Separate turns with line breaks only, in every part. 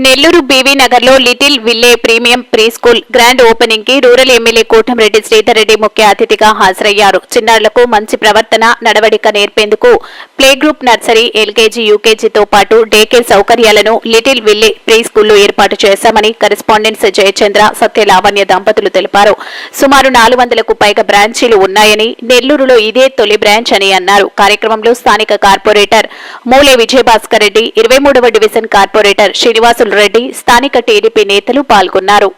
Nellore BV Nagar లో Little Ville premium pre school grand opening కి rural MLA Kotamreddy Sridhar Reddy ముఖ్య అతిథిగా హాజరయ్యారు. చిన్నారులకు మంచి ప్రవర్తన నడవడిక నేర్పేందుకు ప్లే గ్రూప్, నర్సరీ, ఎల్కేజీ, యూకేజీతో పాటు డే కేర్ సౌకర్యాలను లిటిల్ విల్లే ప్రీ స్కూల్లో ఏర్పాటు చేశామని కరెస్పాండెంట్స్ జయచంద్ర, సత్యలావణ్య దంపతులు తెలిపారు. సుమారు 400కు పైగా బ్రాంచీలు ఉన్నాయని, నెల్లూరులో ఇదే తొలి బ్రాంచ్ అని అన్నారు. కార్యక్రమంలో స్థానిక కార్పొరేటర్ మూలే విజయభాస్కర్ రెడ్డి, 23వ డివిజన్ కార్పొరేటర్ శ్రీనివాస్ రెడ్డి, స్థానిక టీడీపీ నేతలు పాల్గొన్నారు.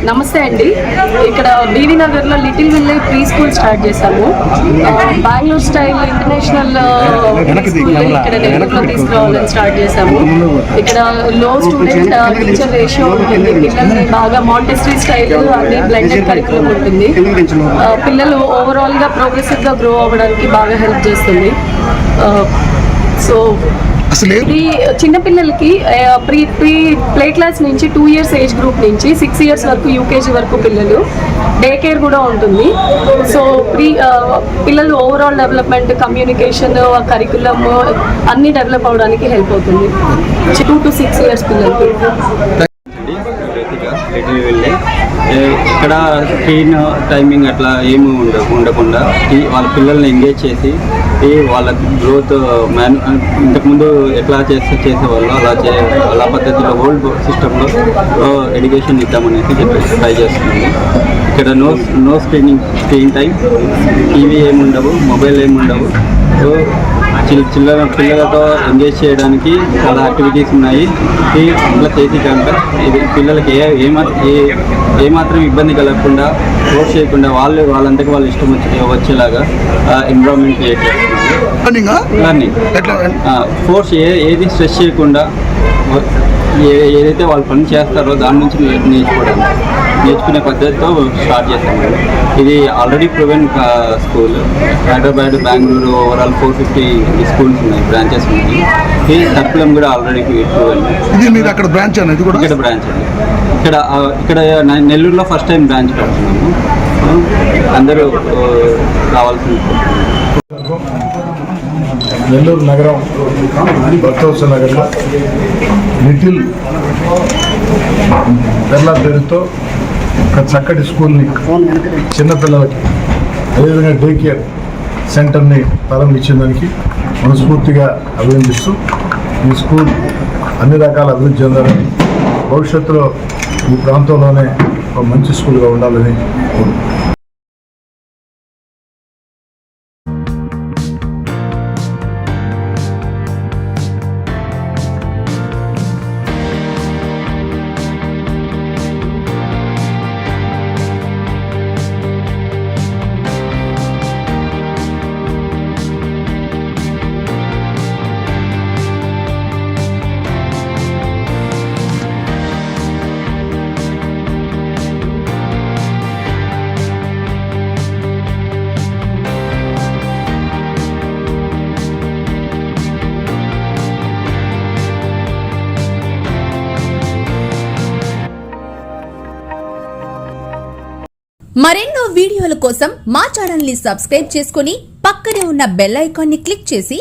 నమస్తే అండి. ఇక్కడ బీవీ నగర్లో Little Ville pre school start చేశాము. బెంగళూరు స్టైల్ ఇంటర్నేషనల్ ఇక్కడ నెల్లూరులో తీసుకురావాలని స్టార్ట్ చేశాము. ఇక్కడ లో స్టూడెంట్ టీచర్ రేషియో ఉంటుంది. పిల్లల్ని బాగా మాంటెసరీ స్టైల్ అన్ని బ్లెండెడ్ కరికులం ఉంటుంది. పిల్లలు ఓవరాల్గా ప్రోగ్రెసివ్గా గ్రో అవ్వడానికి బాగా హెల్ప్ చేస్తుంది. సో ఇది చిన్నపిల్లలకి ప్లే క్లాస్ నుంచి 2 years ఏజ్ గ్రూప్ నుంచి 6 years వరకు యూకేజీ వరకు పిల్లలు డే కేర్ కూడా ఉంటుంది. సో పిల్లలు ఓవరాల్ డెవలప్మెంట్, కమ్యూనికేషన్, కరికులం అన్ని డెవలప్ అవడానికి హెల్ప్ అవుతుంది 2 to 6 years పిల్లలకి.
ఇక్కడ స్క్రీన్ టైమింగ్ అట్లా ఏమి ఉండకుండా వాళ్ళ పిల్లల్ని ఎంగేజ్ చేసి వాళ్ళ గ్రోత్ ఇంతకుముందు ఎట్లా చేసేవాళ్ళు అలా పద్ధతిలో ఓల్డ్ సిస్టంలో ఎడ్యుకేషన్ ఇద్దామనేసి చెప్పేసి ట్రై చేస్తుంది. ఇక్కడ నో స్క్రీన్ టైం, టీవీ ఏముండవు, మొబైల్ ఏముండవు. సో పిల్లలతో ఎంగేజ్ చేయడానికి చాలా యాక్టివిటీస్ ఉన్నాయి. అట్లా చేసి కనుక ఇది పిల్లలకి ఏమాత్రం ఇబ్బంది కలగకుండా, ఫోర్స్ చేయకుండా వాళ్ళంతకు వాళ్ళు ఇష్టం వచ్చేలాగా ఎన్విరాన్మెంట్ క్రియేట్ చేస్తున్నారు. లర్నింగ్ ఫోర్స్ ఏది స్ట్రెస్ చేయకుండా ఏదైతే వాళ్ళు పని చేస్తారో దాని నుంచి నేర్చుకునే పద్ధతితో స్టార్ట్ చేశాము. ఇది already proven school. Hyderabad, Bengaluru overall 450 schools ఉన్నాయి, బ్రాంచెస్ ఉన్నాయి. ఈ సర్కులం కూడా ఆల్రెడీ ప్రూవెన్.
ఇక్కడ బ్రాంచ్ అండి.
ఇక్కడ నెల్లూరులో ఫస్ట్ టైం బ్రాంచ్ పెడుతున్నాము. అందరూ రావాల్సింది.
నెల్లూరు నగరం భక్తవత్స నగర్లో లిటిల్ బెర్లా పేరుతో ఒక చక్కటి స్కూల్ని చిన్నపిల్లలకి, అదేవిధంగా డే కేర్ సెంటర్ని ప్రారంభించేదానికి మనస్ఫూర్తిగా అభినందిస్తూ ఈ స్కూల్ అన్ని రకాల అభివృద్ధి చెందాలని, భవిష్యత్తులో ఈ ప్రాంతంలోనే ఒక మంచి స్కూల్గా ఉండాలని కోరుకుంటున్నాను.
మరెన్నో వీడియోల కోసం మా ఛానల్ ని సబ్స్క్రైబ్ చేసుకుని పక్కనే ఉన్న బెల్ ఐకాన్ ని క్లిక్ చేసి